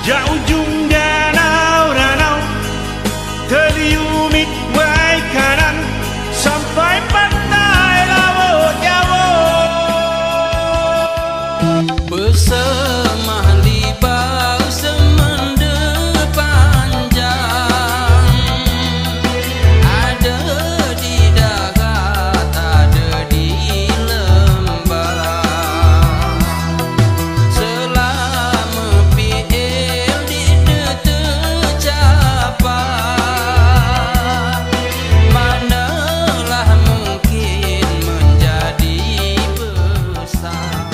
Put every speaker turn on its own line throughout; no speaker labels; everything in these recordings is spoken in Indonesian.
Ja ujung danau-danau terliumit wai kanan sampai pantai Laut Jawa.
Bersemah di bau semende panjang, ada di darat, ada di lembah. Selama PLD tercapai, manalah mungkin menjadi besar.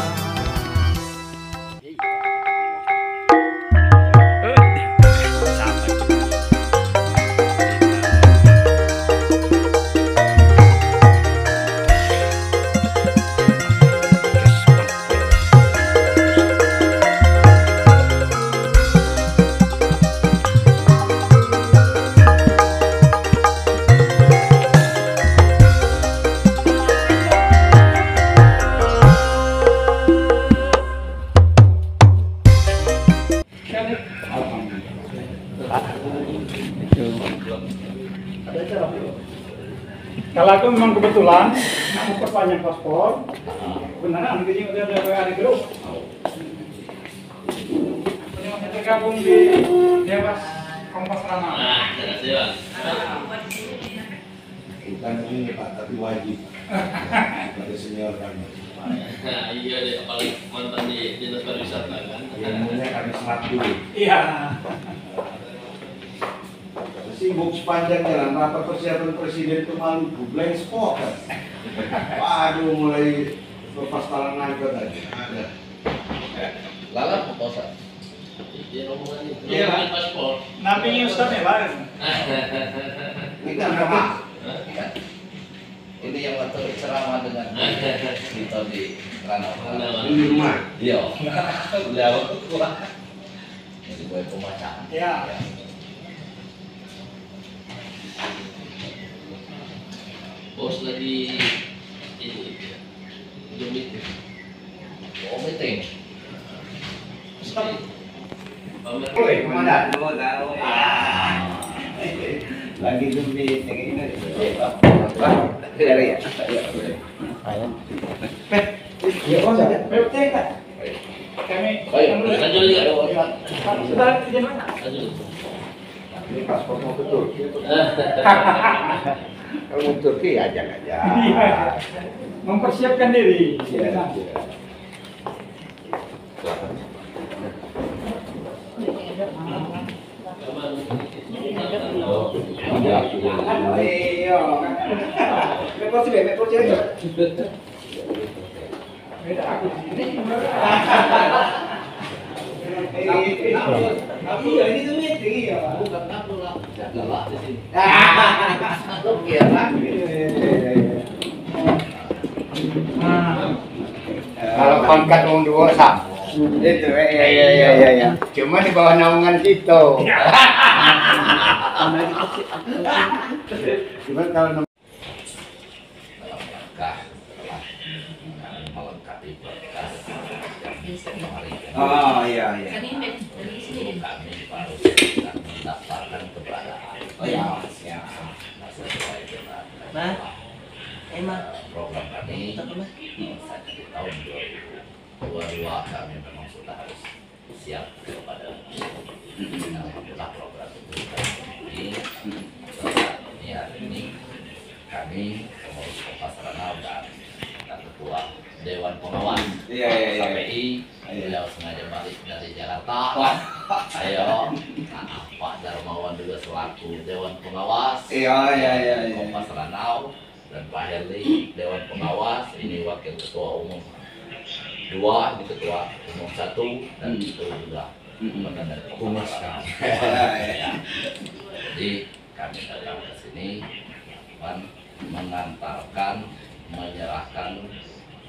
Kalau aku memang kebetulan mau perpanjang paspor, beneran anaknya udah ada WA di grup. Ini masih tergabung di Dewas Kompas Rama.
Bukan ini Pak, tapi wajib. Pada senior kami.
Iya deh, apalagi mantan di dinas pariwisata kan.
Ilmunya kami serat dulu.
Iya.
Sibuk sepanjang jalan, rapat persiapan presiden ke Maluku, blank spot kan. Waduh, mulai lepas talang nangka tadi. Ada.
Lalat proposan. Iya rombongan itu.
Iya.
Rombongan paspor.
Nampingnya Ustaz ya Pak.
Ini kan apa?
Ini yang waktu ceramah dengan kita di Ranau.
Ini di rumah.
Iya. Beliau kurang. Jadi buat pembacaan.
Iya.
Bos lagi ini Zoom meeting.
Oh, meeting.
Ustaz. Pamer.
Oi, komandan.
Lagi Zoom meeting ini.
Dari ya. Ya, Bos.
PPT Pak. Kami
Lanjut juga.
sudah di mana?
Lanjut.
Ini paspor mau ke Turki. Kalau mau Turki ajak aja.
Iya. Mempersiapkan diri.
Iya.
Iya. Mepor sih, mepor sih. Beda aku di sini. Iya, ini tuh meeting ya.
Bukan aku lah. Jaga di sini.
Oke, Pak. Kalau konkat orang dua sama. Itu, iya. Cuma di bawah naungan situ. Cuma kalau
Melengkapi berkas yang kemarin.
oh iya.
Kami harus mendaftarkan keberadaan.
Oh ya.
Sesuai dengan
Emang
program kami saja di tahun 2022 kami memang sudah harus siap kepada alhamdulillah program itu kami ini hari ini kami pengurus Kompas Ranau dan ketua Dewan Pengawas KPI beliau sengaja balik dari Jakarta. Ayo Pak Darmawan juga selaku Dewan Pengawas Kompas Ranau dan Pak Herli Dewan Pengawas, ini wakil ketua umum 2, ini ketua umum 1 dan itu juga dari Humas. Jadi kami datang ke sini mengantarkan, menyerahkan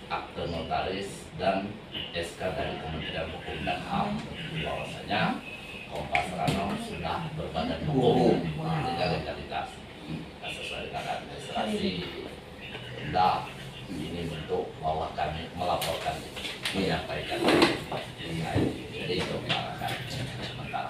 akte notaris dan SK dari Kementerian Hukum dan HAM bahwasanya Kompas Ranau sudah berbadan hukum dengan legalitas sesuai dengan administrasi hendak ini bentuk bahwa kami melaporkan menyampaikan jadi itu mengarahkan sementara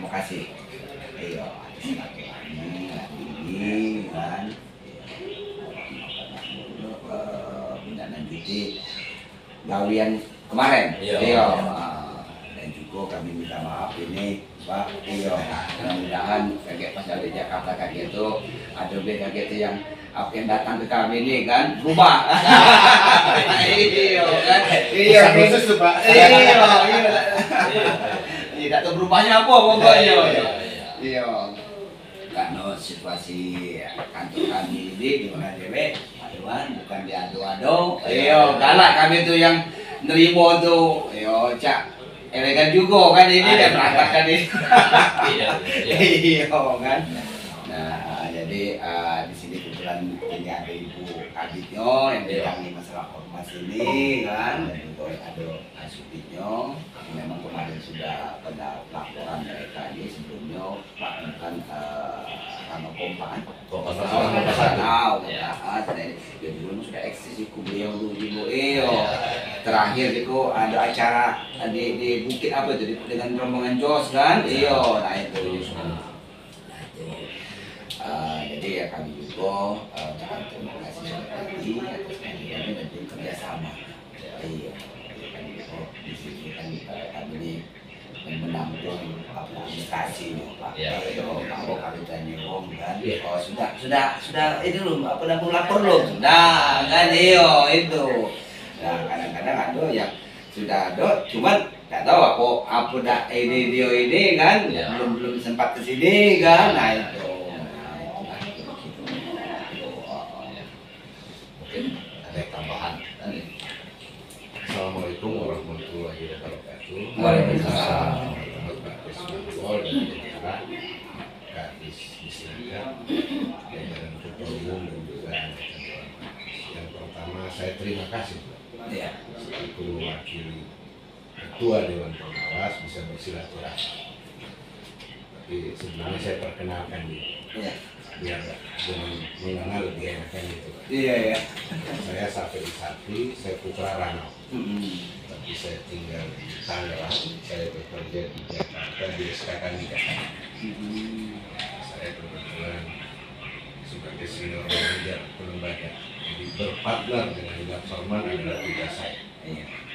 terima kasih. Iya, silaturahmi ini kan. Tidak lanjuti gawian kemarin. Iya. Dan juga kami minta maaf ini Pak. Iya. Mudah-mudahan kaget pas dari Jakarta kaget itu ada kaget yang apa yang datang ke kami ini kan berubah. Iya kan. Iya khusus tuh Pak. Iya. Tidak tahu berubahnya apa pokoknya. Iya. Karena situasi kantor kami ini di mana dewe, aduan bukan diadu-adu. Iya, galak kami tuh yang nerimo tuh. Iya, cak elegan juga kan ini dan berantakan ini. Iya kan. Nah, jadi di sini kebetulan ini ada Ibu Aditnya yang menangani masalah ormas ini kan, dan juga ada Asupitnya. Memang kemarin sudah pada laporan mereka ini sebelumnya Pak bukan sama Kompas jadi dulu sudah eksis itu beliau dulu terakhir itu ada acara di bukit apa itu dengan rombongan Jos kan nah itu jadi ya kami juga terima kasih sekali atas kehadirannya dan juga kerjasama di sini kan kami ini menampung administrasi Pak. Kalau kami tanya kan, oh sudah ini belum apa nampung lapor belum? Sudah kan itu. Nah kadang-kadang ada yang sudah ada, cuman nggak tahu apa dah ini kan, belum sempat kesini kan, nah itu.
Mungkin ada tambahan. Assalamualaikum warahmatullahi wabarakatuh.
Waalaikumsalam.
Gadis masyarakat, jajaran ketua umum dan juga yang pertama saya terima kasih selaku mewakili ketua Dewan Pengawas bisa bersilaturahmi. Tapi sebelumnya saya perkenalkan biar dengan mengenal lebih enakan itu.
Iya.
Saya Safei Isati, saya putra Ranau. Tapi saya tinggal di Tangerang, saya bekerja di Jakarta di SKK Jakarta. Saya kebetulan sebagai senior manajer lembaga, jadi berpartner dengan Idam Sorman adalah tugas saya.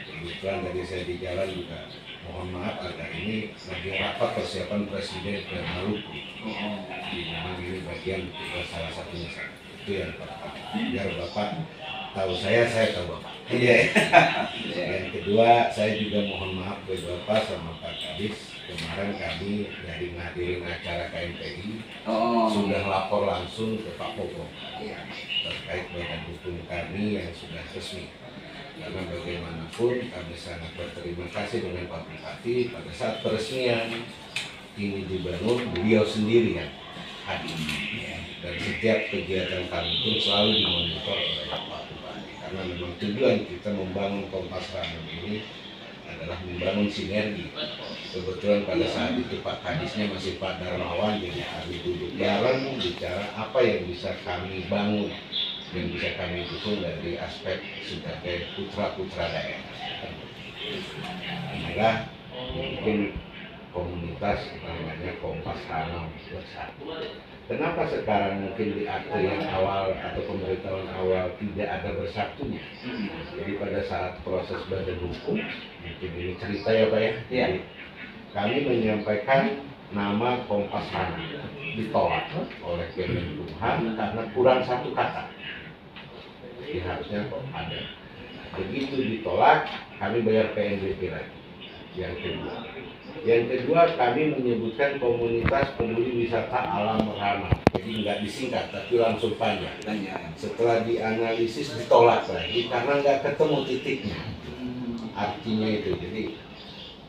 Kebetulan tadi saya di jalan juga mohon maaf agak ini lagi rapat persiapan Presiden ke Maluku. Di mana ini bagian tugas salah satunya saya. Itu yang pertama. Biar Bapak tahu saya tahu Bapak. Yang kedua, saya juga mohon maaf ke Bapak sama Pak Kadis. Kemarin kami dari ngadirin acara KMPI sudah lapor langsung ke Pak Popo terkait badan hukum kami yang sudah resmi. Karena bagaimanapun kami sangat berterima kasih dengan Pak Bupati pada saat peresmian ini dibangun beliau sendiri yang hadir. Dan setiap kegiatan kami pun selalu dimonitor oleh Pak Bupati. Karena memang tujuan kita membangun Kompas Ranau ini adalah membangun sinergi. Kebetulan pada saat itu Pak Kadisnya masih Pak Darmawan, jadi kami duduk bareng bicara apa yang bisa kami bangun dan bisa kami dukung dari aspek sebagai putra-putra daerah. Inilah mungkin komunitas namanya Kompas Ranau Bersatu. Kenapa sekarang mungkin di akte yang awal atau pemberitahuan awal tidak ada bersatunya? Jadi pada saat proses badan hukum, mungkin ini cerita ya Pak ya. Jadi, kami menyampaikan nama Kompas Ranau ditolak oleh Kemenkumham karena kurang satu kata. Jadi harusnya kok ada. Begitu ditolak, kami bayar PNBP lagi. Yang kedua kami menyebutkan komunitas peduli wisata alam Ranau. Jadi nggak disingkat, tapi langsung panjang. Setelah dianalisis ditolak lagi karena nggak ketemu titiknya. Artinya itu. Jadi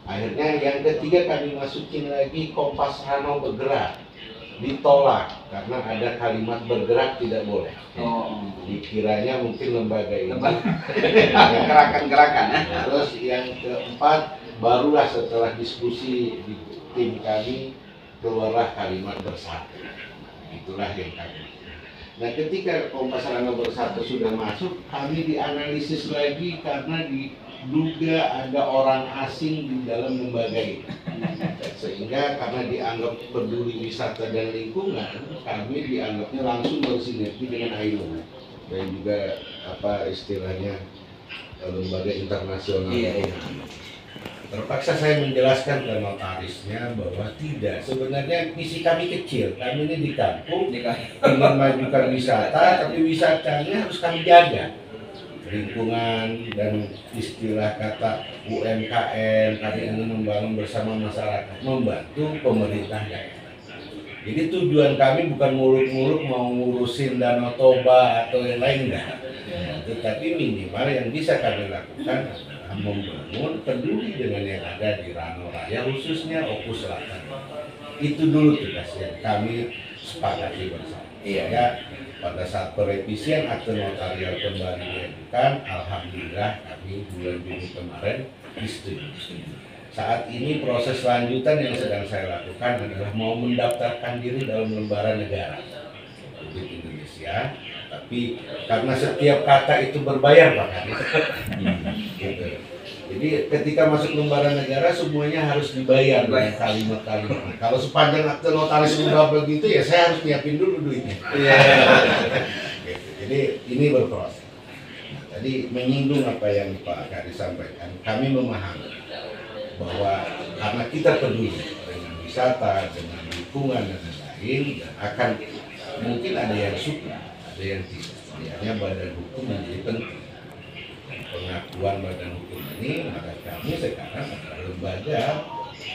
akhirnya yang ketiga kami masukin lagi Kompas Ranau Bergerak. Ditolak karena ada kalimat bergerak tidak boleh. Dikiranya mungkin lembaga ini gerakan-gerakan. Terus yang keempat, barulah setelah diskusi di tim kami keluarlah kalimat bersatu. Itulah yang kami. Nah ketika Kompas Ranau Bersatu sudah masuk, kami dianalisis lagi karena diduga ada orang asing di dalam lembaga ini.
Sehingga karena dianggap peduli wisata dan lingkungan, kami dianggapnya langsung bersinergi dengan AINO dan juga apa istilahnya lembaga internasional. Terpaksa saya menjelaskan ke notarisnya bahwa tidak, sebenarnya misi kami kecil, kami ini di kampung ingin memajukan wisata, tapi wisatanya harus kami jaga lingkungan dan istilah kata UMKM, kami ingin membangun bersama masyarakat, membantu pemerintah daerah. Jadi tujuan kami bukan muluk-muluk mau ngurusin Danau Toba atau yang lain enggak, tetapi minimal yang bisa kami lakukan membangun peduli dengan yang ada di Rano Raya, khususnya Oku Selatan. Itu dulu tugas yang kami sepakati bersama. Ya, pada saat perevisian akte notarial kembali diajukan, alhamdulillah kami bulan Juni kemarin disetujui. Saat ini proses lanjutan yang sedang saya lakukan adalah mau mendaftarkan diri dalam lembaran negara Republik Indonesia. Tapi karena setiap kata itu berbayar Pak Kadis. Gitu. Jadi ketika masuk lembaran negara semuanya harus dibayar dengan kalimat-kalimat. Kalau sepanjang akte notaris udah begitu ya saya harus nyiapin dulu duitnya. Gitu. Jadi ini berproses. Nah, tadi menyinggung apa yang Pak Kadis sampaikan, kami memahami bahwa karena kita peduli dengan wisata, dengan lingkungan dan lain-lain, dan akan mungkin ada yang suka, ada yang tidak. Sebenarnya badan hukum menjadi penting. Pengakuan badan hukum ini, maka kami sekarang adalah lembaga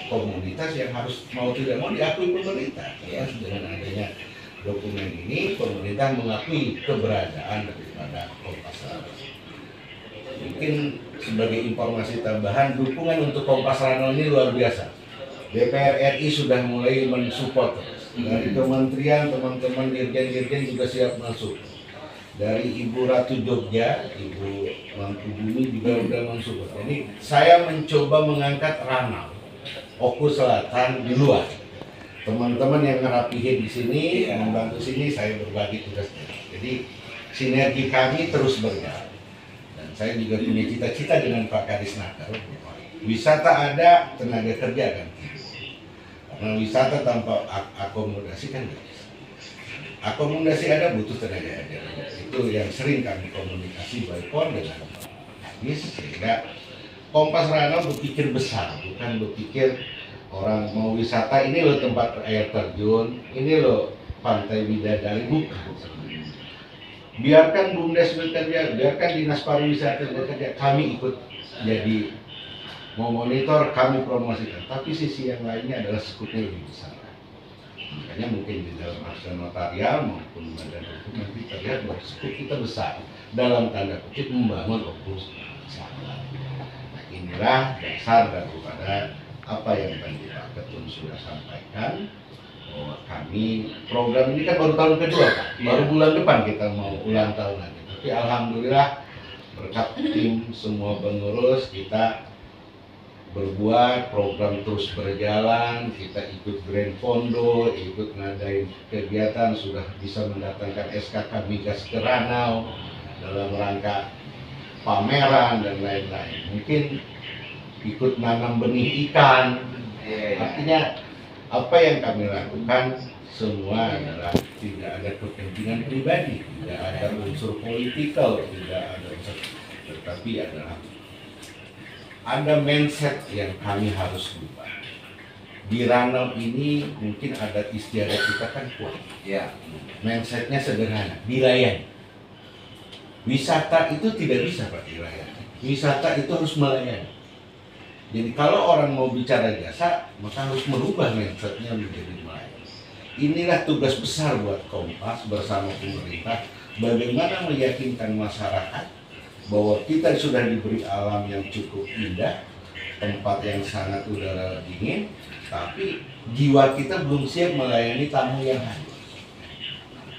komunitas yang harus mau tidak mau diakui pemerintah. Ya, dengan adanya dokumen ini, pemerintah mengakui keberadaan daripada Kompas Rano. Mungkin sebagai informasi tambahan, dukungan untuk Kompas Rano ini luar biasa. DPR RI sudah mulai mensupport. Dari kementerian, teman-teman dirjen-dirjen juga siap masuk. Dari Ibu Ratu Jogja, Ibu Mangku Bumi juga sudah mensupport. Jadi saya mencoba mengangkat Ranau, Oku Selatan di luar. Teman-teman yang ngerapihin di sini, yang membantu sini, saya berbagi tugasnya. Jadi sinergi kami terus berjalan. Dan saya juga punya cita-cita dengan Pak Kadis Nakal. Wisata ada, tenaga kerja kan. Karena wisata tanpa akomodasi kan nggak bisa. Akomodasi ada, butuh tenaga kerja. Itu yang sering kami komunikasi baik dengan Pak Kadis, sehingga Kompas Rano berpikir besar, bukan berpikir orang mau wisata, ini loh tempat air terjun, ini loh pantai Bidadari, bukan. Biarkan BUMDes bekerja, biarkan Dinas Pariwisata bekerja, kami ikut jadi mau monitor, kami promosikan. Tapi sisi yang lainnya adalah skupnya lebih besar. Makanya mungkin di dalam akte notarial maupun badan hukum nanti terlihat bahwa skup kita besar dalam tanda kutip membangun Oku Selatan. Nah, inilah dasar daripada apa yang tadi Pak Ketun sudah sampaikan, bahwa kami program ini kan baru tahun kedua Pak, baru bulan depan kita mau ulang tahun lagi. Tapi alhamdulillah berkat tim semua pengurus kita berbuat, program terus berjalan, kita ikut Grand Fondo, ikut ngadain kegiatan, sudah bisa mendatangkan SKK Migas ke Ranau dalam rangka pameran dan lain-lain. Mungkin ikut nanam benih ikan. Artinya apa yang kami lakukan semua adalah tidak ada kepentingan pribadi, tidak ada unsur politikal, tidak ada unsur, tetapi adalah ada mindset yang kami harus ubah. Di Ranau ini mungkin ada istiadat kita kan kuat. Ya, mindsetnya sederhana, dilayani. Wisata itu tidak bisa Pak dilayani. Wisata itu harus melayani. Jadi kalau orang mau bicara jasa, maka harus merubah mindsetnya menjadi melayani. Inilah tugas besar buat Kompas bersama pemerintah, bagaimana meyakinkan masyarakat bahwa kita sudah diberi alam yang cukup indah, tempat yang sangat udara dingin, tapi jiwa kita belum siap melayani tamu yang hadir.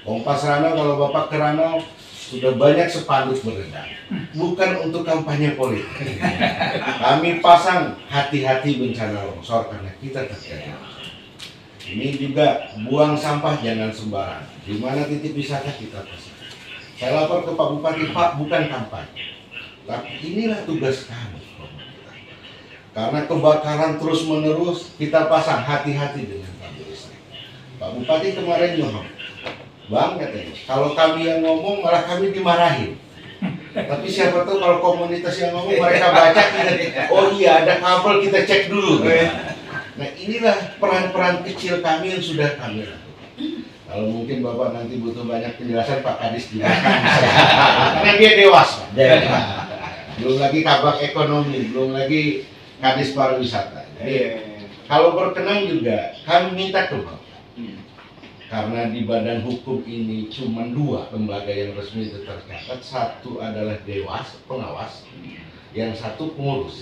Kompas Rano, kalau Bapak ke Ranau, sudah banyak spanduk beredar, bukan untuk kampanye politik. Kami pasang hati-hati bencana longsor karena kita terjadi. Ini juga buang sampah jangan sembarangan. Di mana titik wisata kita pasang. Saya lapor ke Pak Bupati, Pak, bukan kampanye, tapi inilah tugas kami. Karena kebakaran terus menerus, kita pasang hati-hati dengan kabel listrik. Pak Bupati kemarin ngomong, Bang katanya, kalau kami yang ngomong malah kami dimarahin. Tapi siapa tahu kalau komunitas yang ngomong mereka baca, oh iya ada kabel, kita cek dulu. Nah inilah peran-peran kecil kami yang sudah kami lakukan. Kalau mungkin Bapak nanti butuh banyak penjelasan, Pak Kadis juga karena dia dewasa. Belum lagi kabak ekonomi, belum lagi Kadis pariwisata. Jadi kalau berkenan juga kami minta ke Bapak. Karena di badan hukum ini cuma 2 lembaga yang resmi itu tercatat, satu adalah dewas, pengawas, yang satu pengurus.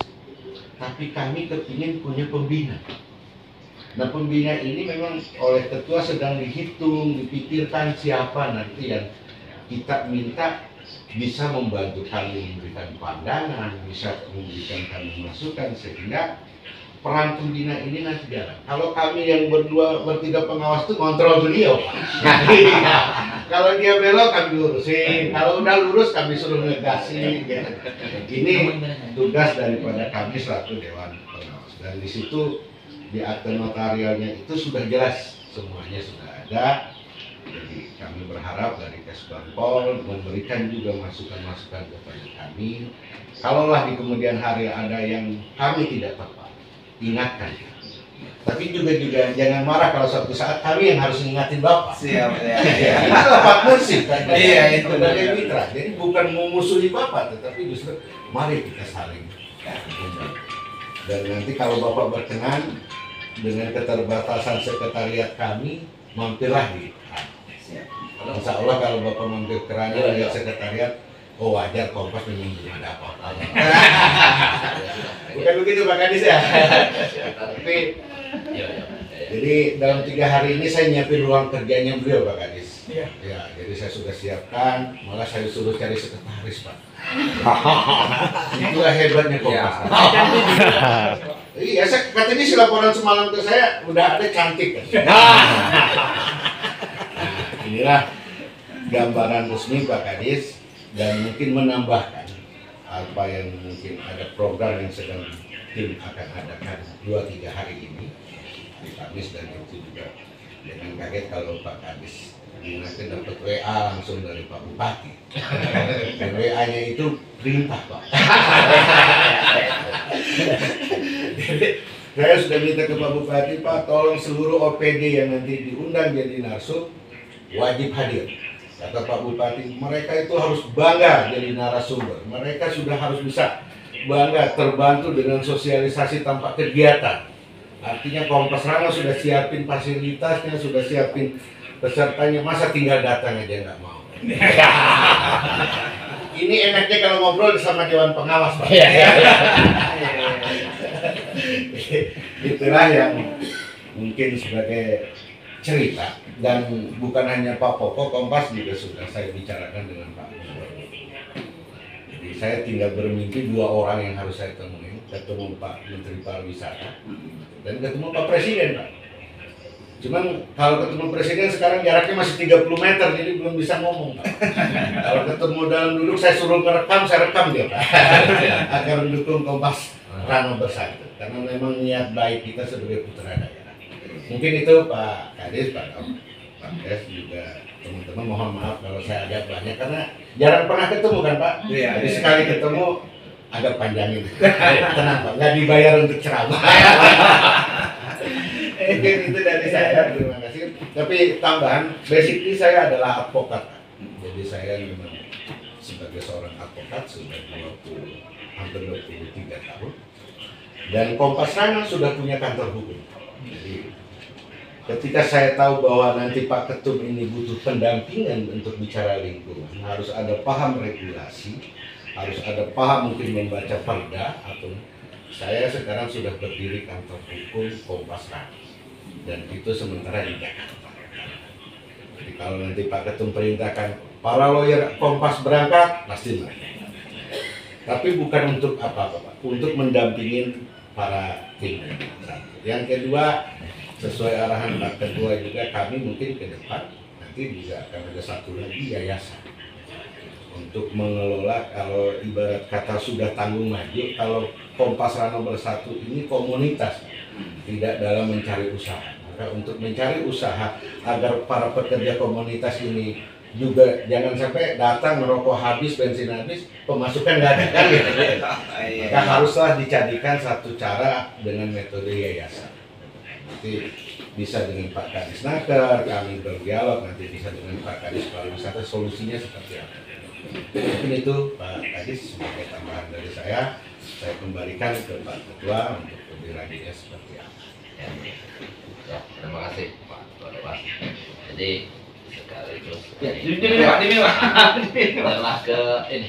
Tapi kami kepingin punya pembina. Nah pembina ini memang oleh ketua sedang dihitung, dipikirkan siapa nanti yang kita minta bisa membantu kami memberikan pandangan, bisa memberikan kami masukan sehingga peran pembina ini nanti jalan. Kalau kami yang bertiga pengawas itu kontrol beliau. Kalau dia belok kami lurusin, kalau udah lurus kami suruh ngegasin. Ini tugas daripada kami selaku Dewan Pengawas. Dan di situ di akte notarialnya itu sudah jelas, semuanya sudah ada. Jadi kami berharap dari Kesbangpol memberikan juga masukan-masukan kepada kami. Kalaulah di kemudian hari ada yang kami tidak tepat, ingatkan. Tapi juga jangan marah kalau suatu saat kami yang harus mengingatin Bapak.
Siap ya.
Itulah partnership kan.
Iya, itu
sebagai mitra. Jadi bukan memusuhi Bapak, tetapi justru mari kita saling. Dan nanti kalau Bapak berkenan dengan keterbatasan sekretariat kami, mampirlah di Insya Allah kalau Bapak mampir ke Rana lihat sekretariat, oh wajar Kompas memang belum ada apa-apa. Bukan begitu Pak Kadis ya. Tapi jadi dalam 3 hari ini saya nyiapin ruang kerjanya beliau Pak Kadis.
Iya.
Ya, jadi saya sudah siapkan, malah saya suruh cari sekretaris Pak. Itulah hebatnya Kompas. Iya, katanya si laporan semalam ke saya udah ada cantik kan. Inilah gambaran resmi Pak Kadis dan mungkin menambahkan apa yang mungkin ada program yang sedang tim akan adakan 2-3 hari ini di Kamis, dan itu juga jangan kaget kalau Pak Kadis nanti dapat WA langsung dari Pak Bupati. Dan WA-nya itu perintah Pak. Jadi saya sudah minta ke Pak Bupati, Pak tolong seluruh OPD yang nanti diundang jadi narsum wajib hadir. Kata Pak Bupati, mereka itu harus bangga jadi narasumber. Mereka sudah harus bisa bangga terbantu dengan sosialisasi tanpa kegiatan. Artinya Kompas Rana sudah siapin fasilitasnya, sudah siapin pesertanya, masa tinggal datang aja nggak mau. Ini enaknya kalau ngobrol sama Dewan Pengawas Pak. Itulah yang mungkin sebagai cerita, dan bukan hanya Pak Poko, Kompas juga sudah saya bicarakan dengan Pak Gubernur. Jadi saya tinggal bermimpi 2 orang yang harus saya temuin, ketemu Pak Menteri Pariwisata dan ketemu Pak Presiden Pak. Cuman kalau ketemu Presiden sekarang jaraknya masih 30 meter, jadi belum bisa ngomong Pak. Kalau ketemu dalam duduk saya suruh merekam, saya rekam dia Pak. Agar mendukung Kompas Rana Bersatu, karena memang niat baik kita sebagai putra daerah. Mungkin itu Pak Kadis, Pak Des juga teman-teman, mohon maaf kalau saya agak banyak karena jarang pernah ketemu kan Pak.
Iya,
Jadi
iya.
sekali ketemu agak panjangin. Tenang Pak, nggak dibayar untuk ceramah. Itu dari saya, terima kasih. Tapi tambahan, basically saya adalah advokat Pak. Jadi saya memang sebagai seorang advokat sudah hampir 23 tahun. Dan Kompas Rana sudah punya kantor hukum. Jadi ketika saya tahu bahwa nanti Pak Ketum ini butuh pendampingan untuk bicara lingkungan, harus ada paham regulasi, harus ada paham mungkin membaca perda, atau saya sekarang sudah berdiri kantor hukum Kompas Rana, dan itu sementara di Jakarta. Jadi kalau nanti Pak Ketum perintahkan para lawyer Kompas berangkat, pasti mereka. Tapi bukan untuk apa-apa Pak, untuk mendampingin para tim. Yang kedua, sesuai arahan Pak Ketua juga, kami mungkin ke depan nanti juga akan ada satu lagi yayasan untuk mengelola, kalau ibarat kata sudah tanggung maju, kalau Kompasra nomor 1 ini komunitas, tidak dalam mencari usaha. Maka untuk mencari usaha agar para pekerja komunitas ini juga jangan sampai datang merokok habis, bensin habis, pemasukan nggak ada kan gitu. Maka haruslah dijadikan satu cara dengan metode yayasan. Nanti bisa dengan Pak Kadis Naker, kami berdialog, nanti bisa dengan Pak Kadis Pariwisata, solusinya seperti apa. Mungkin itu Pak Kadis sebagai tambahan dari saya kembalikan ke Pak Ketua untuk lebih lanjutnya seperti apa.
Ya, terima kasih Pak Ketua. Jadi sekaligus setelah ke ini.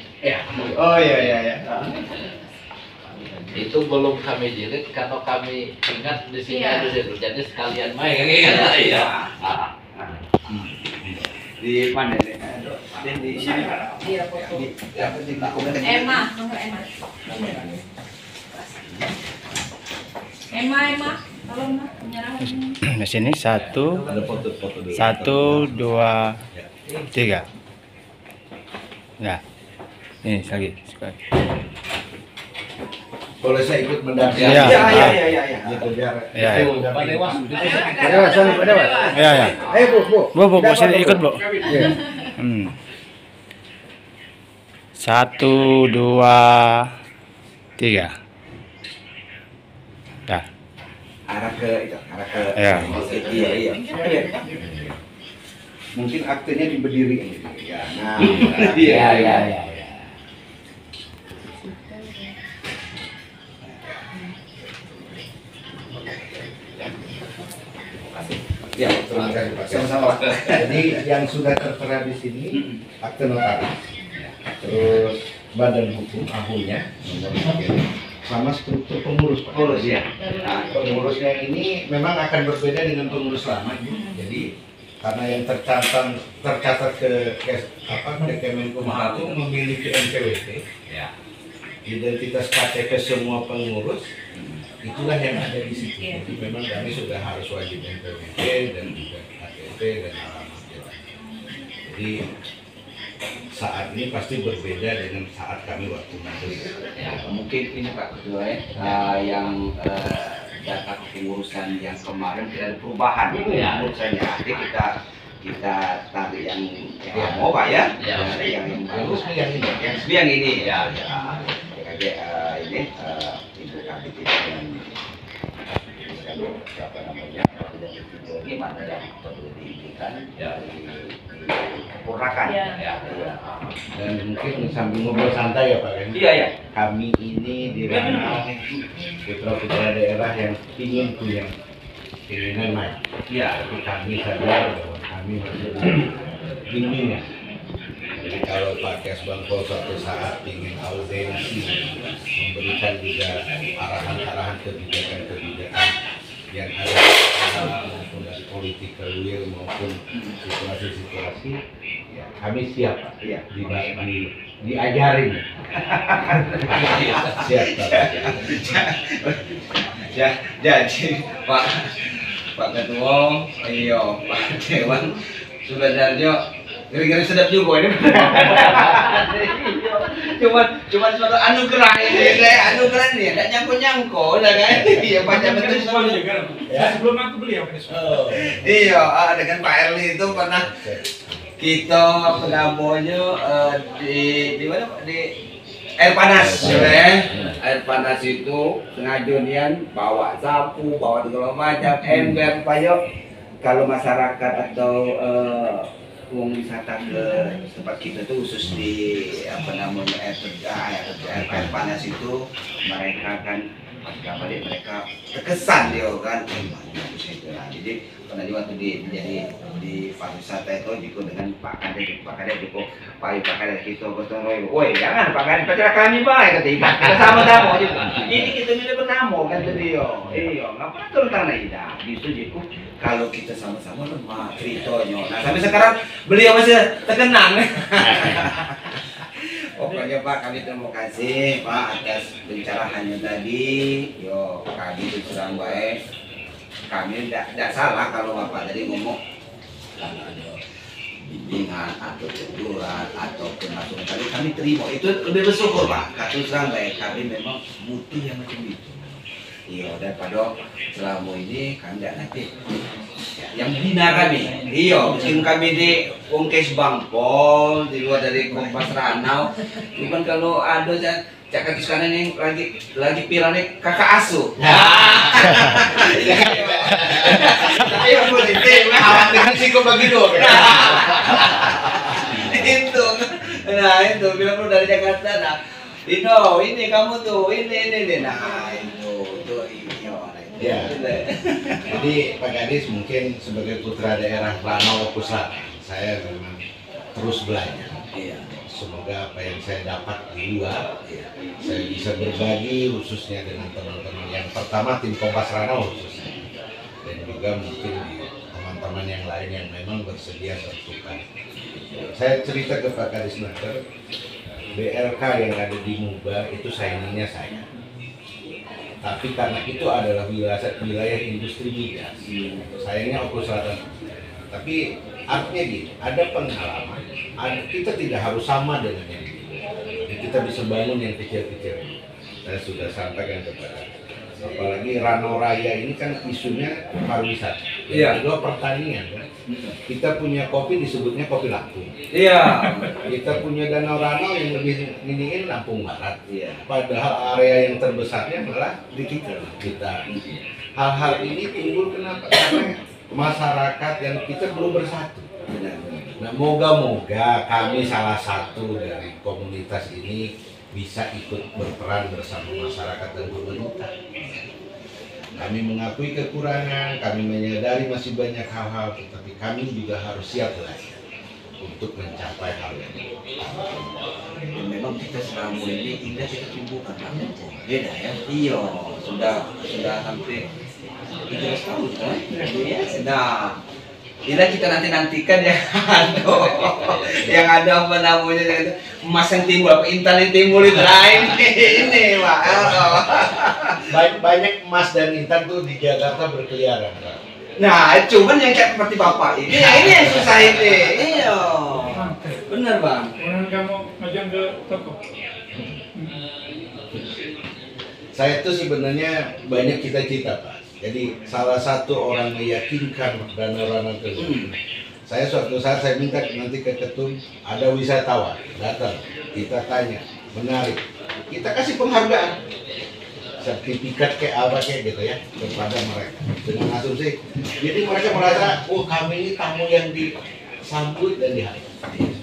Oh iya.
Itu belum kami jilid karena kami ingat di sini ada situ, jadi sekalian main iya.
Di mana nih? Di sini.
Iya, foto. Emma, nomor Emma. Emma, tolong Emma, menyerang.
Di sini 1, 2, 3. Ya, ini lagi sekali.
Boleh saya ikut mendampingi?
Iya.
Gitu biar.
Iya.
Pak Dewas.
Ya.
Ayo Bu.
Bu, sini ikut Bu. 1, 2, 3. Dah.
Arah ke
Ya.
Iya.
Mungkin aktenya diberdiri ini. Ya. Nah.
Iya.
Ya, terima kasih Pak. Sama-sama. Jadi yang sudah tertera di sini akte notaris, terus badan hukum ahunya nomor 3, sama struktur pengurus Pak.
Pengurus ya.
Nah, pengurusnya ini memang akan berbeda dengan pengurus lama. Jadi karena yang tercatat ke Kemenkumham memiliki NPWP,
Ya.
identitas KTP semua pengurus, itulah yang ada di situ. Jadi memang kami sudah harus wajib NPWP dan juga KTP dan alamat jelas. Jadi saat ini pasti berbeda dengan saat kami waktu menulis.
Ya, mungkin ini Pak Ketua yang data kepengurusan yang kemarin tidak ada perubahan pengurusannya. Nanti kita tarik yang lama Pak ya.
Ya.
Yang bagus
yang ini.
yang ini
Ya.
Ini Ibu Kabit dengan apa namanya? Gimana yang perlu diinginkan dipurnakan.
Ya.
Dan mungkin sambil ngobrol santai ya Pak Ren.
Iya.
Kami ini di ranah putra-putra daerah yang ingin punya keinginan naik.
Iya.
Tapi kami sadar bahwa kami masih bimbingan. Jadi kalau Pak Kesbangpol suatu saat ingin audiensi, memberikan juga arahan-arahan kebijakan-kebijakan yang ada maupun dari political will maupun situasi-situasi, ya, kami siap Pak.
Iya.
Diajarin. Siap Pak.
Ya, jadi Pak Ketua, iya Pak Dewan sebenarnya kira-kira sedap juga ini. cuman suatu anugerah ini, anugerah nih, tidak nyangkut lah kan? Iya baca betul semua.
Sebelum aku beli ya.
Iya, dengan Pak Erli itu pernah kita apa namanya di mana Pak? Di air panas, ya. Air panas itu pengajunian bawa sapu, bawa segala macam ember supaya kalau masyarakat atau wisata ke tempat kita tuh khusus di apa namanya air panas itu mereka kan mereka terkesan dia kan bagus itu lah. Jadi pernah juga waktu di pariwisata itu juga dengan Pak Kades juga Pak Kades kita gotong royong. Woi jangan Pak Kades pacar kami baik ketika kita sama-sama juga. Ini kita milih bertamu kan dia. Iya nggak pernah turun tanah tidak. Justru jiku kalau kita sama-sama lemah ceritanya. Nah sampai sekarang beliau masih terkenang. Pokoknya Pak kami terima kasih Pak atas pencerahannya tadi. Yo kami itu serang baik. Kami tidak salah kalau Bapak tadi ngomong bimbingan atau teguran atau masukan kami terima, itu lebih bersyukur Pak. Terus terang baik, kami memang butuh yang macam itu. Iya, daripada selama ini kami tidak nanti yang bina kami. Iya, mungkin kami di Ongkes Bangpol, di luar dari Kompas Ranau. Cuman kalau ada cakap sekarang ini lagi pirane kakak asuh. Tapi yang positif, awak risiko bagi dua. Itu, nah itu bilang lu dari Jakarta, nah Dino, ini kamu tuh, ini, nah itu
Ya. Jadi Pak Gadis mungkin sebagai putra daerah Ranau Pusat, saya memang terus belajar.
Iya.
Semoga apa yang saya dapat di luar, saya bisa berbagi khususnya dengan teman-teman yang pertama tim Kompas Ranau khususnya, dan juga mungkin di teman-teman yang lain yang memang bersedia bertukar. Saya cerita ke Pak Kadis Naker, BLK yang ada di Muba itu saingannya saya. Tapi karena itu adalah wilayah industri migas, sayangnya Oku Selatan. Tapi artinya gini, ada pengalaman, kita tidak harus sama dengan yang ini. Kita bisa bangun yang kecil-kecil. Saya sudah sampaikan kepada, apalagi Ranau Raya ini kan isunya pariwisata.
Iya.
Kedua pertanian kan. Kita punya kopi disebutnya kopi Lampung.
Iya.
Kita punya Danau Ranau yang lebih iniin Lampung Barat.
Iya.
Padahal area yang terbesarnya malah di kita. Hal-hal ini timbul kenapa? Karena masyarakat yang kita belum bersatu. Nah, moga-moga kami salah satu dari komunitas ini bisa ikut berperan bersama masyarakat dan pemerintah. Kami mengakui kekurangan, kami menyadari masih banyak hal-hal, tetapi kami juga harus siap belajar untuk mencapai hal ini.
Memang kita selama ini indah kita tumbuhkan beda ya. Iya, sudah hampir 13 tahun kan? Iya, nah. Tidak kita nantikan yang ada apa namanya emas yang timbul, apa intan yang timbul itu lain ini Pak.
Banyak emas dan intan tuh di Jakarta berkeliaran, Pak.
Nah, cuman yang kayak seperti Bapak ini yang susah ini. Iya. Benar Bang.
Kemudian kamu ngajak ke toko.
Saya tuh sebenarnya banyak cita-cita Pak. Jadi salah satu orang meyakinkan Danau Ranau tersebut. Saya suatu saat saya minta nanti ke ketum ada wisatawan datang, kita tanya, menarik, kita kasih penghargaan, sertifikat kayak apa kayak gitu ya kepada mereka dengan asumsi. Jadi mereka merasa, oh kami ini tamu yang disambut dan dihargai.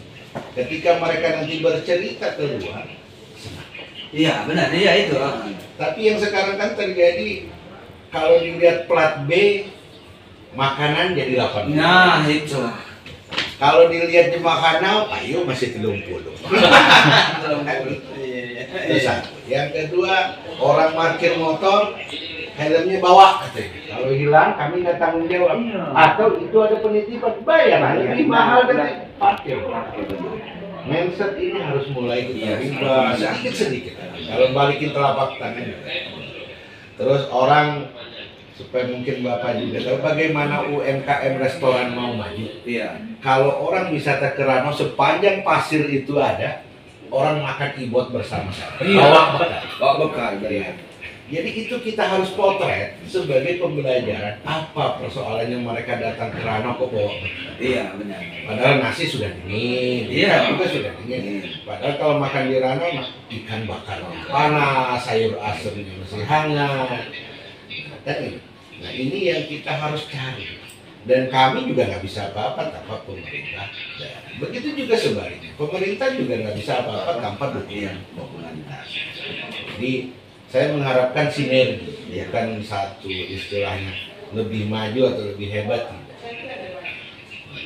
Ketika mereka nanti bercerita keluar, senang.
Iya benar, iya itu.
Tapi yang sekarang kan terjadi, kalau dilihat plat B, makanan jadi 8.
Nah itu.
Kalau dilihat di makanan, ayo masih 30. Itu satu. Yang kedua, orang parkir motor, helmnya bawa katanya. Kalau hilang, kami nggak tanggung jawab. Atau itu ada penitipan, bayar lebih mahal dari parkir. Mindset ini harus mulai kita ubah sedikit-sedikit. Kalau balikin telapak tangan. Terus orang, supaya mungkin Bapak juga tahu bagaimana UMKM restoran mau maju.
Iya.
Kalau orang wisata ke Ranau sepanjang pasir itu ada, orang makan ibot bersama-sama. Bawa bekal. Iya. Jadi itu kita harus potret sebagai pembelajaran apa persoalannya mereka datang ke Ranau kok bawa bekal.
Iya benar.
Padahal nasi sudah dingin,
Iya.
juga sudah dingin. Padahal kalau makan di Ranau, ikan bakarnya panas, sayur asemnya masih hangat. Nah ini yang kita harus cari. Dan kami juga nggak bisa apa-apa tanpa pemerintah. Begitu juga sebaliknya, pemerintah juga nggak bisa apa-apa tanpa dukungan pemerintah. Jadi saya mengharapkan sinergi, bukan satu istilahnya lebih maju atau lebih hebat.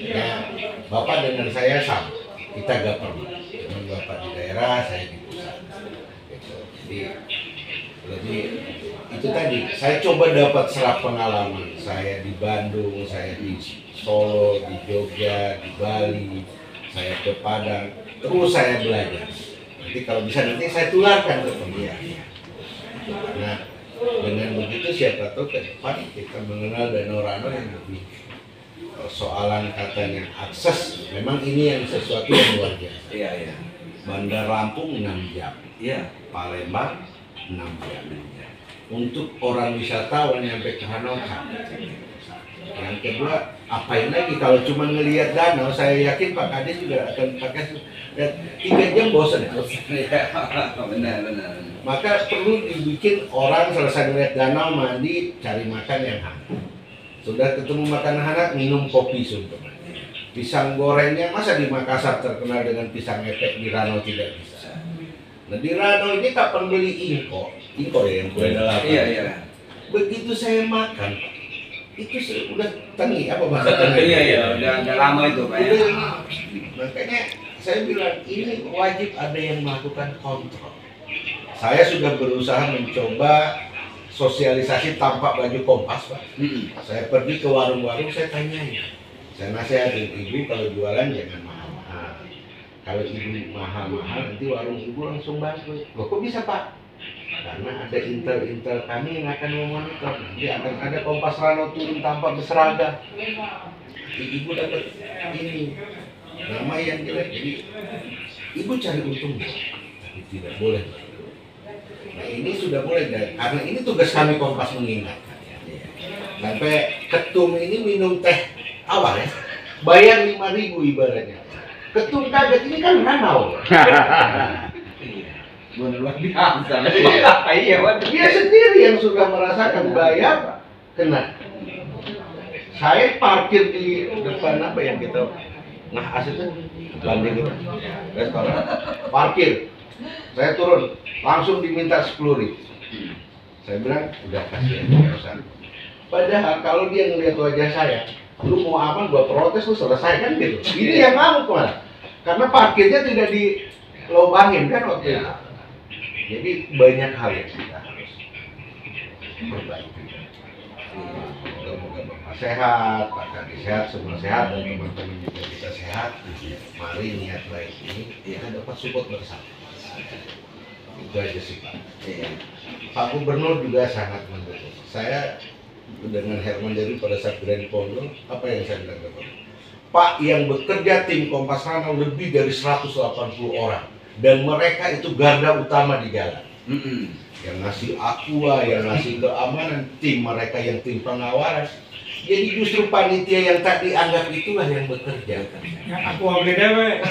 Nah, Bapak dengan saya sama, kita gak perlu. Cuman Bapak di daerah, saya di pusat. Gitu. Jadi lebih itu tadi. Saya coba dapat serap pengalaman. Saya di Bandung, saya di Solo, di Jogja, di Bali, saya ke Padang. Terus saya belajar. Nanti kalau bisa nanti saya tularkan ke pemerintah. Nah, dengan begitu siapa tahu ke depan kita mengenal Danau Ranau yang lebih soalan katanya akses, memang ini yang sesuatu yang luar biasa.
Iya, iya.
Bandar Lampung 6 jam,
Iya.
Palembang 6 jam. Untuk orang wisatawan yang sampai ke Hanau. Yang kedua, apain lagi kalau cuma ngelihat danau, saya yakin Pak Kades juga akan pakai 3 jam bosan ya.
Benar.
Maka perlu dibikin orang selesai ngelihat danau mandi, cari makan yang hangat. Sudah ketemu makanan hangat, minum kopi suntuk. Pisang gorengnya masa di Makassar terkenal dengan pisang epek, di Ranau tidak bisa. Nah di Ranau ini kapan beli ingko ya yang kue dalapan.
Iya.
Begitu saya makan, itu udah tangi apa bahasa tangi?
Iya, udah lama itu Pak ya.
Makanya saya bilang ini wajib ada yang melakukan kontrol. Saya sudah berusaha mencoba sosialisasi tanpa baju kompas Pak. Saya pergi ke warung-warung, saya tanyain. Saya nasihatin ibu kalau jualan jangan mahal-mahal. Kalau ibu mahal-mahal nanti warung ibu langsung bangkrut. Loh kok bisa Pak? Karena ada intel-intel kami yang akan memonitor. Nanti akan ada Kompas Ranau turun tanpa berseragam. Ibu dapat ini nama yang jelek. Jadi ibu cari untung, tapi tidak boleh. Nah ini sudah mulai karena ini tugas kami Kompas mengingatkan. Sampai ketum ini minum teh awal ya, bayar 5.000 ibaratnya. Ketum kaget ini kan Ranau.
Luar biasa. Iya,
Dia sendiri yang sudah merasakan bayar kena. Saya parkir di depan apa yang kita aslinya landing itu restoran, parkir. Saya turun, langsung diminta 10.000. Saya bilang udah kasih aja. Padahal kalau dia ngelihat wajah saya, lu mau aman gua protes, lu selesai kan gitu. Ini yang ngamuk malah. Karena parkirnya tidak dilobangin kan waktu itu. Jadi banyak hal yang kita harus perbaiki. Moga-moga Bapak sehat, Pak Kades sehat, semua sehat, dan teman-teman juga kita sehat. Mari niat baik ini kita dapat support bersama. Itu aja sih Pak. Pak Gubernur juga sangat mendukung. Saya dengan Herman Dewi pada saat Grand Pondo, apa yang saya bilang ke Pak, yang bekerja tim Kompas Ranau lebih dari 180 orang. Dan mereka itu garda utama di jalan. Yang ngasih aqua, yang ngasih keamanan, tim mereka yang tim pengawalan. Jadi justru panitia yang tadi anggap itulah yang bekerja.
Yang aqua beli dewe.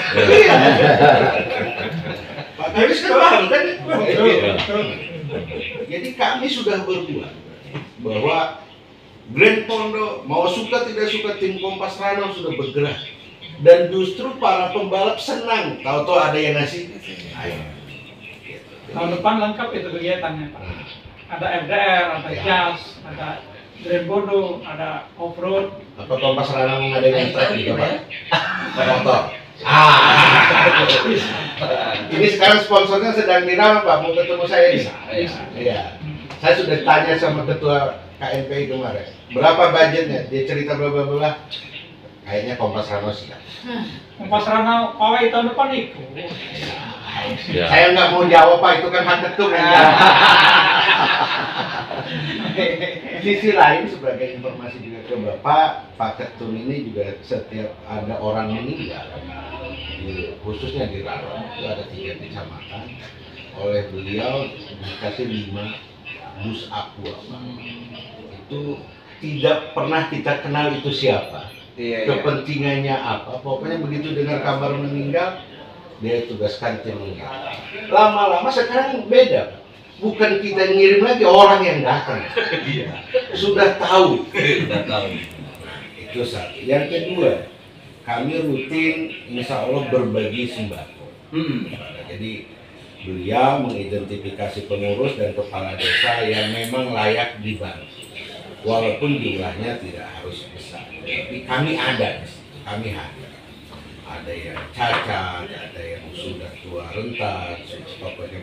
Pak Kades kan paham kan? Jadi kami sudah berbuat bahwa Grand Pondo mau suka tidak suka tim Kompas Ranau sudah bergerak. Dan justru para pembalap senang, tahu-tahu ada yang ngasih. Ayo.
Tahun depan lengkap itu kegiatannya Pak. Ada FDR, ada jazz, ada Grand Pondo, ada off-road.
Apa Kompas Ranau mengadakan track juga Pak? Motor. Ini sekarang sponsornya sedang dirawat Pak, mau ketemu saya nih. Iya. Saya sudah tanya sama ketua KNPI kemarin, berapa budgetnya? Dia cerita bla. Kayaknya Kompas Ranau siap.
Kompas Ranau pawai tahun depan itu.
Ya. Saya nggak mau jawab Pak, itu kan hak ketum yang jawab. Sisi lain sebagai informasi juga ke Bapak, Pak Ketum ini juga setiap ada orang meninggal, khususnya di Ranau itu ada 3 kecamatan, oleh beliau dikasih 5 bus aqua. Itu tidak pernah kita kenal itu siapa. Kepentingannya apa, pokoknya begitu dengar kabar meninggal dia tugaskan tim meninggal. Lama-lama sekarang beda, bukan kita ngirim lagi, orang yang datang. Sudah tahu. Itu satu. Yang kedua, kami rutin insya Allah berbagi sembako. Jadi beliau mengidentifikasi pengurus dan kepala desa yang memang layak dibantu, walaupun jumlahnya tidak harus besar. Tapi kami ada di situ, kami hadir. Ada yang cacat, ada yang sudah tua rentan, pokoknya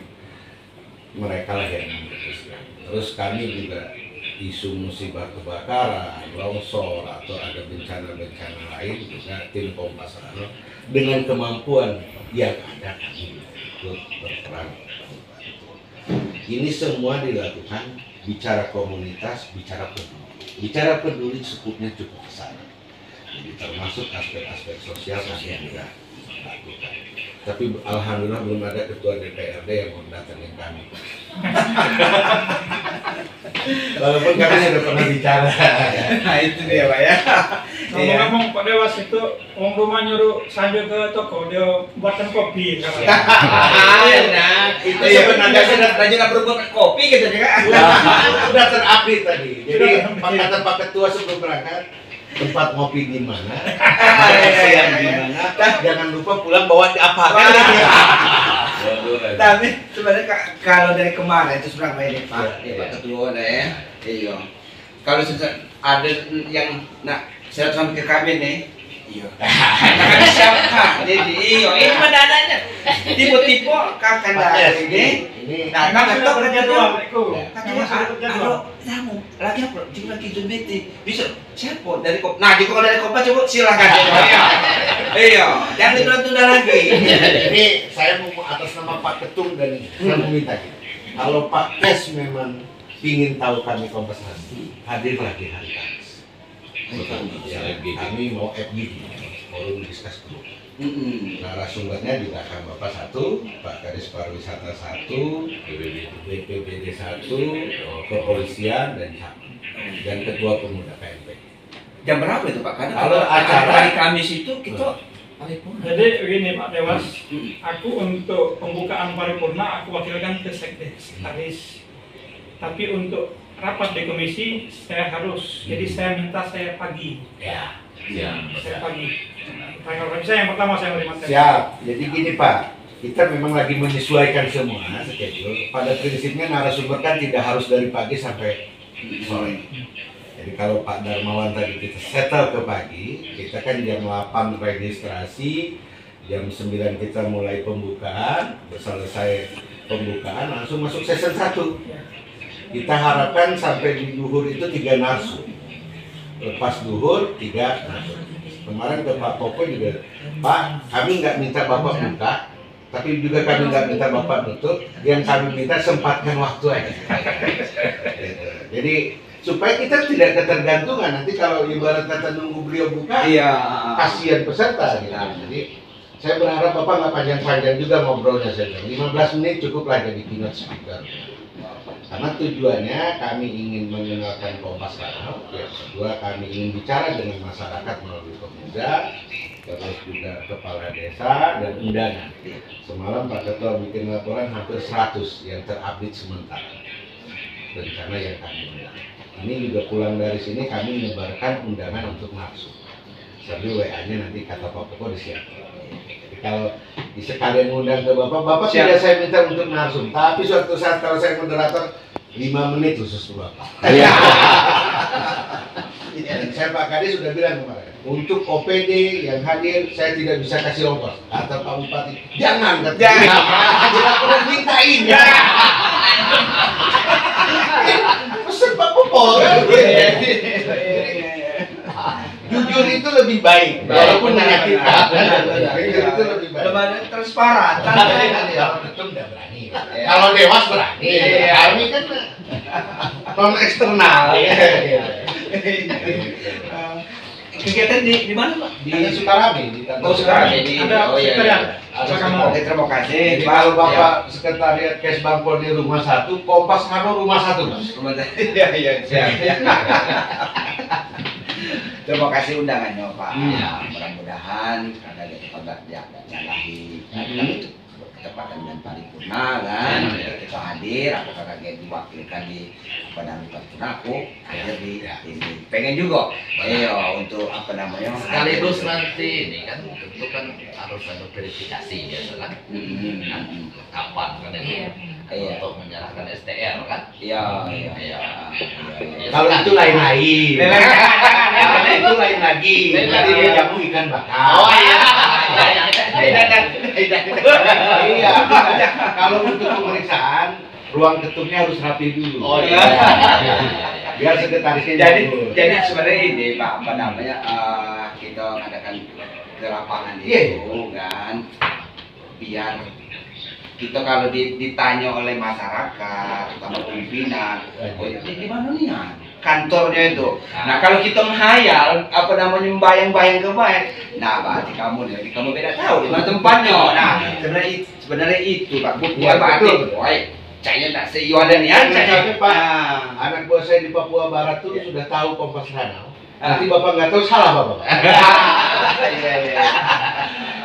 mereka lah yang memutuskan. Terus kami juga isu musibah kebakaran, longsor, atau ada bencana-bencana lain juga tim Kompas Ranau dengan kemampuan yang ada kami ikut berperan. Ini semua dilakukan bicara komunitas, bicara peduli. Bicara peduli cukupnya cukup besar. Jadi termasuk aspek-aspek sosial kami juga lakukan. Tapi alhamdulillah belum ada ketua DPRD yang mau datangin kami. Walaupun kami sudah pernah bicara.
Nah itu dia Pak ya.
Ngomong-ngomong Pak Dewas itu, orang rumah nyuruh Sanjo ke toko, dia buatkan kopi.
Nah, itu sebenarnya sudah rajin berbuat kopi gitu juga.
Sudah terupdate tadi. Jadi kata Pak Ketua sebelum berangkat, tempat ngopi di mana, siang di mana, jangan lupa pulang bawa apa kan?
Tapi sebenarnya kalau dari kemarin itu sudah main Pak, Pak Ketua ya. Iya. Kalau sudah ada yang saya sampai ke kabin nih. Iya. Kakak siapa? Jadi iya, ini mendadak tipe-tipe kakak dari ini. Nah, kakak tahu kerja doang. Kalau kamu lagi apa? Cuma lagi Zoom meeting. Bisa siapa dari kop? Nah, kalau dari Kompas coba silakan. Iya, jangan ditunda lagi.
Ini saya mau atas nama Pak Ketum dan saya meminta kalau Pak Kes memang ingin tahu kami Kompas nanti, hadirlah di hari Kamis. Kami mau FGD, forum diskus grup. Narasumbernya juga akan Bapak satu, Pak Kadis Pariwisata satu, BPBD satu, kepolisian dan Ketua Pemuda PMP.
Jam berapa itu Pak? Karena
Kalau acara
hari Kamis itu kita paripurna.
Jadi begini Pak Dewas, aku untuk pembukaan paripurna aku wakilkan ke sekretaris. Tapi untuk rapat di komisi saya harus, jadi saya minta saya pagi.
Ya.
Saya pagi. Tanggal saya yang pertama saya menerima.
Siap. Jadi gini Pak, kita memang lagi menyesuaikan semua schedule. Pada prinsipnya narasumber kan tidak harus dari pagi sampai sore. Jadi kalau Pak Darmawan tadi kita settle ke pagi, kita kan jam 8 registrasi, jam 9 kita mulai pembukaan, selesai pembukaan langsung masuk season 1. Kita harapkan sampai di duhur itu 3 narsu. Lepas duhur 3 narsu. Kemarin ke Pak Popo juga, Pak, kami nggak minta Bapak buka, tapi juga kami nggak minta Bapak tutup. Yang kami minta sempatkan waktu aja. Jadi supaya kita tidak ketergantungan. Nanti kalau ibarat kata nunggu beliau buka, kasihan peserta. Gitu. Jadi saya berharap Bapak nggak panjang-panjang juga ngobrolnya saja. 15 menit cukuplah jadi keynote speaker. Karena tujuannya kami ingin mengenalkan Kompas Kanal, yang kedua kami ingin bicara dengan masyarakat melalui pemuda, terus juga kepala desa dan undangan. Semalam Pak Ketua bikin laporan hampir 100 yang terupdate sementara rencana yang kami undang. Ini juga pulang dari sini kami menyebarkan undangan untuk nafsu. Sambil WA-nya nanti kata Pak Poko disiapkan. Jadi kalau sekalian undang ke Bapak tidak saya minta untuk narsum, tapi suatu saat kalau saya moderator 5 menit khusus Bapak. Iya. Dan saya Pak Kadis sudah bilang kemarin, untuk OPD yang hadir saya tidak bisa kasih ongkos. Kata Pak Bupati, jangan. Jangan pernah mintain ya. Pesan Pak Popo. Jujur itu lebih baik, walaupun menyakitkan. Jujur itu lebih baik.
Lebih transparan.
Kalau Ketum tidak berani. Kalau Dewas berani. Kami kan non eksternal.
Kegiatan di mana Pak?
Di Sukarame.
Sukarame.
Ada
terima kasih.
Kalau Bapak Sekretariat Kesbangpol di rumah 1, Kompas Kanal rumah 1.
Iya, siap. Terima kasih undangannya Pak. Mudah-mudahan ada nyalahi. Kami berketepatan dengan paripurna kan. Kita hadir, apakah kaget diwakilkan di badan paripurna aku hadir di ini. Pengen juga. Untuk apa namanya?
Sekaligus nanti ini kan tentu kan harus ada verifikasi biasa kan. Kapan kan ini untuk menyerahkan STR kan?
Iya.
Kalau itu lain-lain. Itu lain lagi. Nanti dia jamu ikan bakar.
Oh iya.
Iya. Kalau untuk pemeriksaan, ruang ketumnya harus rapi dulu.
Oh iya.
Biar sekretarisnya
jadi sebenarnya ini Pak, apa namanya? Kita mengadakan ke lapangan itu kan, biar kita kalau ditanya oleh masyarakat, terutama pimpinan, di mana nih ya? kantornya itu. Nah kalau kita menghayal apa namanya membayang-bayang kebayang, nah berarti kamu beda tahu di mana tempatnya. Nah sebenarnya itu Pak bukan
Ya,
berarti,
betul.
woi, cahaya tak seiwadan ya,
Misalnya Pak, anak buah saya di Papua Barat tuh sudah tahu Kompas Ranau. Nanti Bapak nggak tahu, salah Bapak.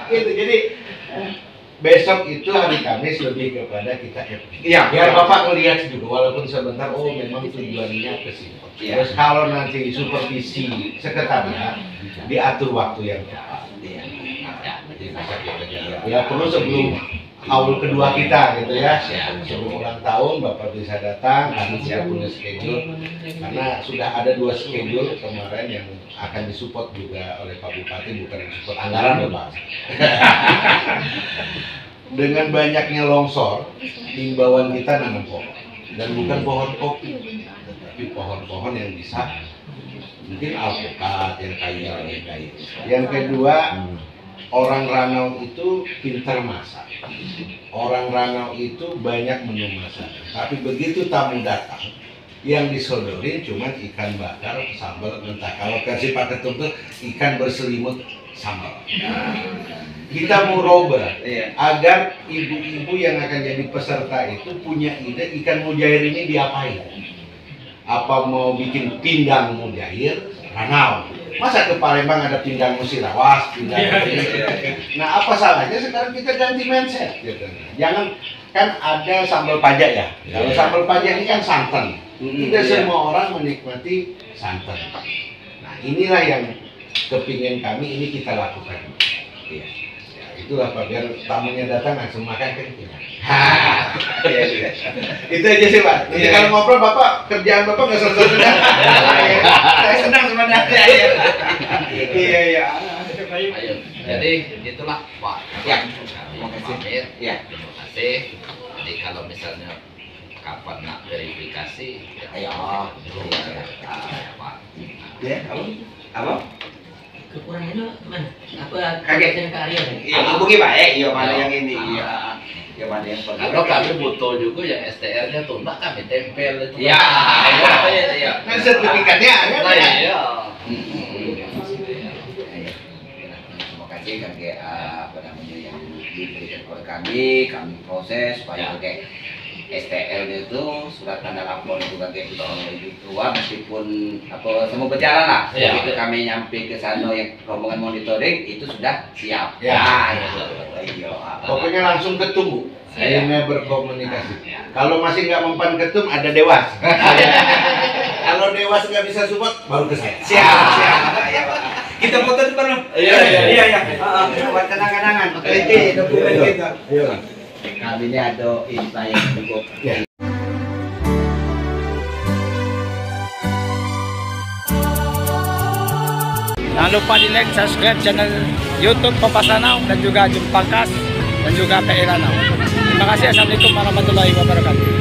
Gitu, jadi besok itu hari Kamis lebih kepada kita happy.
Iya.
Biar Bapak melihat juga, walaupun sebentar, oh memang tujuannya ke sini.
Iya.
Terus kalau nanti supervisi sekretariat, diatur waktu yang tepat.
Iya.
Ya perlu sebelum haul kedua kita gitu ya. Sebelum ulang tahun Bapak bisa datang, kami siap punya schedule. Karena sudah ada 2 schedule kemarin yang akan disupport juga oleh Pak Bupati, bukan disupport anggaran loh Pak. Dengan banyaknya longsor, himbauan kita nanam pohon. Dan bukan pohon kopi, tapi pohon-pohon yang bisa mungkin alpukat, yang kayu. Yang kedua, orang Ranau itu pintar masak. Orang Ranau itu banyak menu masak. Tapi begitu tamu datang, yang disodorin cuma ikan bakar, sambal, entah kalau kasih Pak Ketum tuh ikan berselimut sambal. Nah, kita mau robah agar ibu-ibu yang akan jadi peserta itu punya ide ikan mujair ini diapain. Apa mau bikin pindang mujair Ranau? Masa ke Palembang ada pindang musirawas, pindang Nah apa salahnya sekarang kita ganti mindset gitu. Jangan, kan ada sambal pajak ya. Kalau sambal pajak ini kan santan. Tidak semua orang menikmati santan. Nah inilah yang kepingin kami ini kita lakukan. Ya, itulah Pak, biar tamunya datang langsung makan kan kenyang. Itu aja sih Pak. Jadi kalau ngobrol Bapak, kerjaan Bapak nggak selesai. Saya senang sebenarnya. Iya.
Ayo. Jadi itulah Pak.
Ya.
Terima kasih.
Ya.
Terima kasih. Jadi kalau misalnya kapan nak verifikasi,
Ayo.
Pak.
Ya, apa?
Kekurangannya mana? Apa
Kaget.
yang ke Arya?
Iya, hubungi baik. Iya, mana yang ini? Iya. Ya mana yang perlu?
Kalau kami butuh juga yang STR-nya tundak kami tempel itu.
Ya.
Iya.
Kan sertifikatnya ada.
Nah, iya.
Terima kasih kakek apa namanya yang diberikan oleh kami proses supaya kakek STL itu surat tanda lapor itu kakek keluar meskipun apa semua berjalan lah.
Iya.
Begitu kami nyampe ke sana yang rombongan monitoring itu sudah siap.
Ya.
Iya.
Pokoknya langsung ketemu.
Iya.
Saya berkomunikasi. Kalau masih nggak mempan ketum, ada Dewas. Kalau Dewas nggak bisa support, baru ke saya.
Siap. Ya, Pak. Kita foto depan. Iya. Buat kenang-kenangan. Oke, dokumen kita.
Iya.
Kami ini ada info yang cukup.
Jangan lupa di like, subscribe channel YouTube Kompas Ranau dan juga Jumpangkas dan juga PI Ranau. Terima kasih. Assalamualaikum warahmatullahi wabarakatuh.